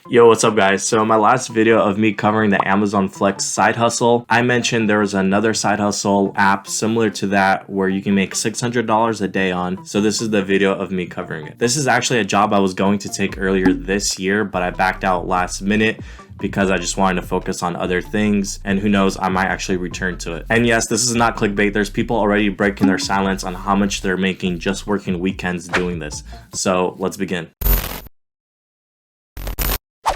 Yo, what's up guys? So in my last video of me covering the Amazon Flex side hustle, I mentioned there was another side hustle app similar to that where you can make $600 a day on. So this is the video of me covering it. This is actually a job I was going to take earlier this year, but I backed out last minute because I just wanted to focus on other things, and who knows, I might actually return to it. And yes, this is not clickbait. There's people already breaking their silence on how much they're making just working weekends doing this. So let's begin.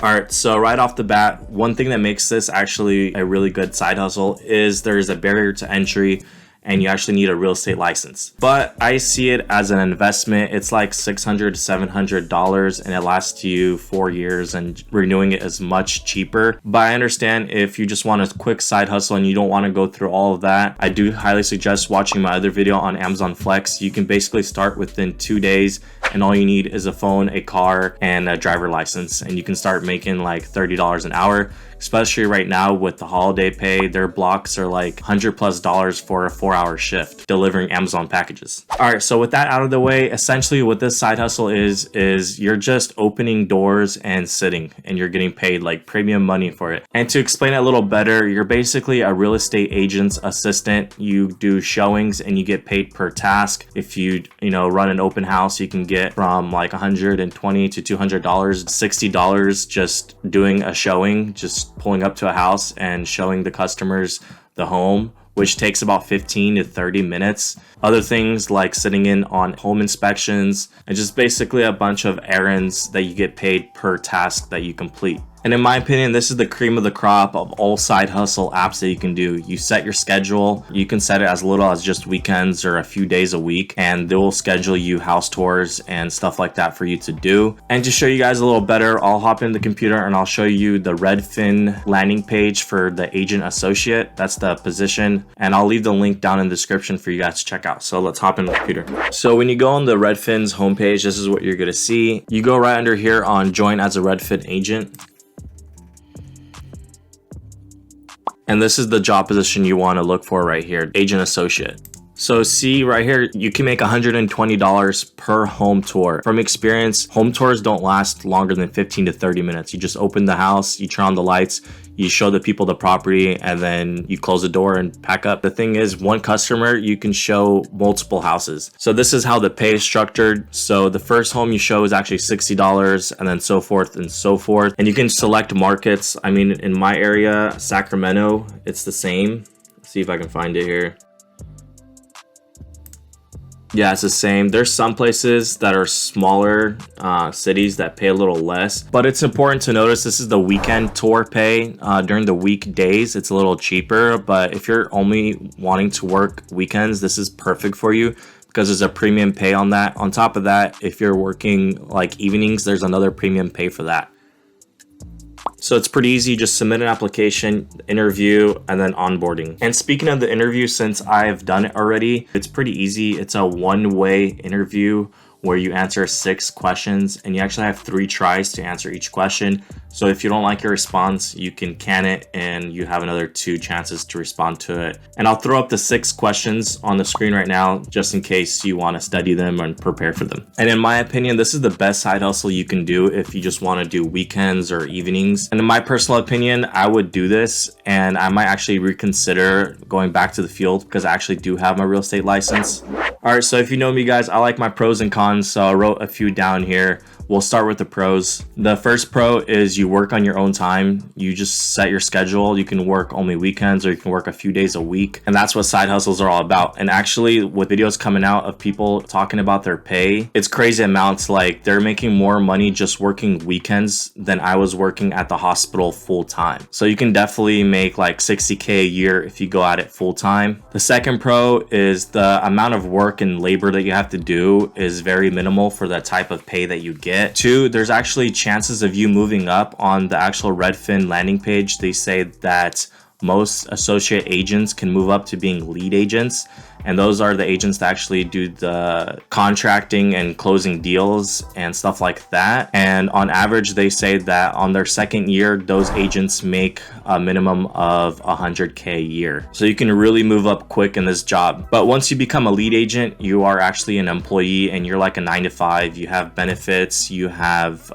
Alright, so right off the bat, one thing that makes this actually a really good side hustle is there is a barrier to entry and you actually need a real estate license. But I see it as an investment. It's like $600 to $700 and it lasts you 4 years, and renewing it is much cheaper. But I understand if you just want a quick side hustle and you don't want to go through all of that, I do highly suggest watching my other video on Amazon Flex. You can basically start within 2 days and all you need is a phone, a car, and a driver license, and you can start making like $30 an hour. Especially right now with the holiday pay, their blocks are like $100+ for a 4-hour shift delivering Amazon packages. All right, so with that out of the way, essentially what this side hustle is you're just opening doors and sitting, and you're getting paid like premium money for it. And to explain it a little better, you're basically a real estate agent's assistant. You do showings and you get paid per task. If you run an open house, you can get from like $120 to $200, $60 just doing a showing, just pulling up to a house and showing the customers the home, which takes about 15 to 30 minutes. Other things like sitting in on home inspections and just basically a bunch of errands that you get paid per task that you complete. And in my opinion, this is the cream of the crop of all side hustle apps that you can do. You set your schedule. You can set it as little as just weekends or a few days a week, and they will schedule you house tours and stuff like that for you to do. And to show you guys a little better, I'll hop in the computer and I'll show you the Redfin landing page for the agent associate. That's the position, and I'll leave the link down in the description for you guys to check out. So let's hop in the computer. So when you go on the Redfin's homepage, this is what you're gonna see. You go right under here on join as a Redfin agent. And this is the job position you want to look for right here, agent associate. So see right here, you can make $120 per home tour. From experience, home tours don't last longer than 15 to 30 minutes. You just open the house, you turn on the lights, you show the people the property, and then you close the door and pack up. The thing is, one customer, you can show multiple houses. So this is how the pay is structured. So the first home you show is actually $60, and then so forth and so forth. And you can select markets. I mean, in my area, Sacramento, it's the same. Let's see if I can find it here. Yeah, it's the same. There's some places that are smaller cities that pay a little less, but it's important to notice this is the weekend tour pay. During the weekdays, it's a little cheaper, but if you're only wanting to work weekends, this is perfect for you because there's a premium pay on that. On top of that, if you're working like evenings, there's another premium pay for that. So it's pretty easy. Just submit an application, interview, and then onboarding. And speaking of the interview, since I've done it already, it's pretty easy. It's a one-way interview where you answer 6 questions and you actually have 3 tries to answer each question. So if you don't like your response, you can can it and you have another 2 chances to respond to it. And I'll throw up the 6 questions on the screen right now, just in case you want to study them and prepare for them. And in my opinion, this is the best side hustle you can do if you just want to do weekends or evenings. And in my personal opinion, I would do this, and I might actually reconsider going back to the field because I actually do have my real estate license. All right, so if you know me guys, I like my pros and cons, so I wrote a few down here. We'll start with the pros. The first pro is you work on your own time. You just set your schedule. You can work only weekends or you can work a few days a week. And that's what side hustles are all about. And actually, with videos coming out of people talking about their pay, it's crazy amounts. Like they're making more money just working weekends than I was working at the hospital full time. So you can definitely make like $60K a year if you go at it full time. The second pro is the amount of work and labor that you have to do is very minimal for the type of pay that you get. 2, there's actually chances of you moving up on the actual Redfin landing page. They say that most associate agents can move up to being lead agents. And those are the agents that actually do the contracting and closing deals and stuff like that. And on average, they say that on their second year, those agents make a minimum of 100K a year. So you can really move up quick in this job. But once you become a lead agent, you are actually an employee and you're like a 9 to 5. You have benefits, you have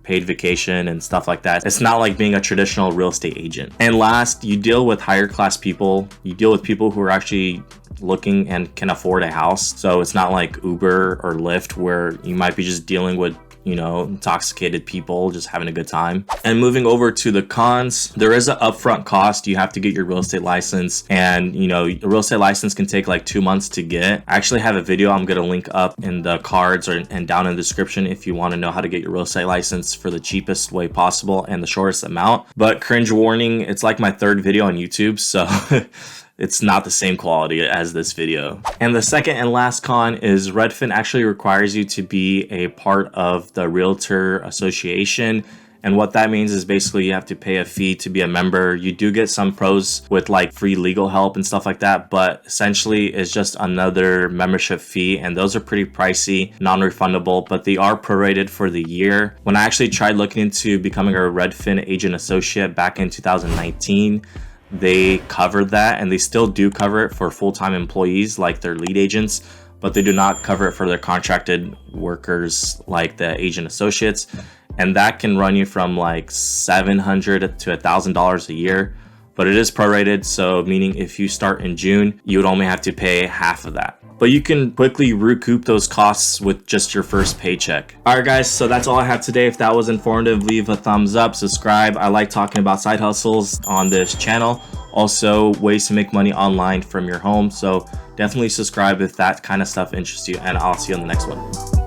paid vacation and stuff like that. It's not like being a traditional real estate agent. And last, you deal with higher class people. You deal with people who are actually looking and can afford a house. So it's not like Uber or Lyft where you might be just dealing with, you know, intoxicated people just having a good time. And moving over to the cons, there is an upfront cost. You have to get your real estate license, and you know, the real estate license can take like 2 months to get. I actually have a video I'm gonna link up in the cards and down in the description if you want to know how to get your real estate license for the cheapest way possible and the shortest amount. But cringe warning, it's like my 3rd video on YouTube, so it's not the same quality as this video. And the second and last con is Redfin actually requires you to be a part of the Realtor Association. And what that means is basically you have to pay a fee to be a member. You do get some pros with like free legal help and stuff like that, but essentially it's just another membership fee, and those are pretty pricey, non-refundable, but they are prorated for the year. When I actually tried looking into becoming a Redfin Agent Associate back in 2019, they covered that, and they still do cover it for full-time employees like their lead agents, but they do not cover it for their contracted workers like the agent associates. And that can run you from like $700 to $1,000 a year, but it is prorated. So meaning if you start in June, you would only have to pay half of that. But you can quickly recoup those costs with just your first paycheck. All right, guys, so that's all I have today. If that was informative, leave a thumbs up, subscribe. I like talking about side hustles on this channel. Also, ways to make money online from your home. So definitely subscribe if that kind of stuff interests you, and I'll see you on the next one.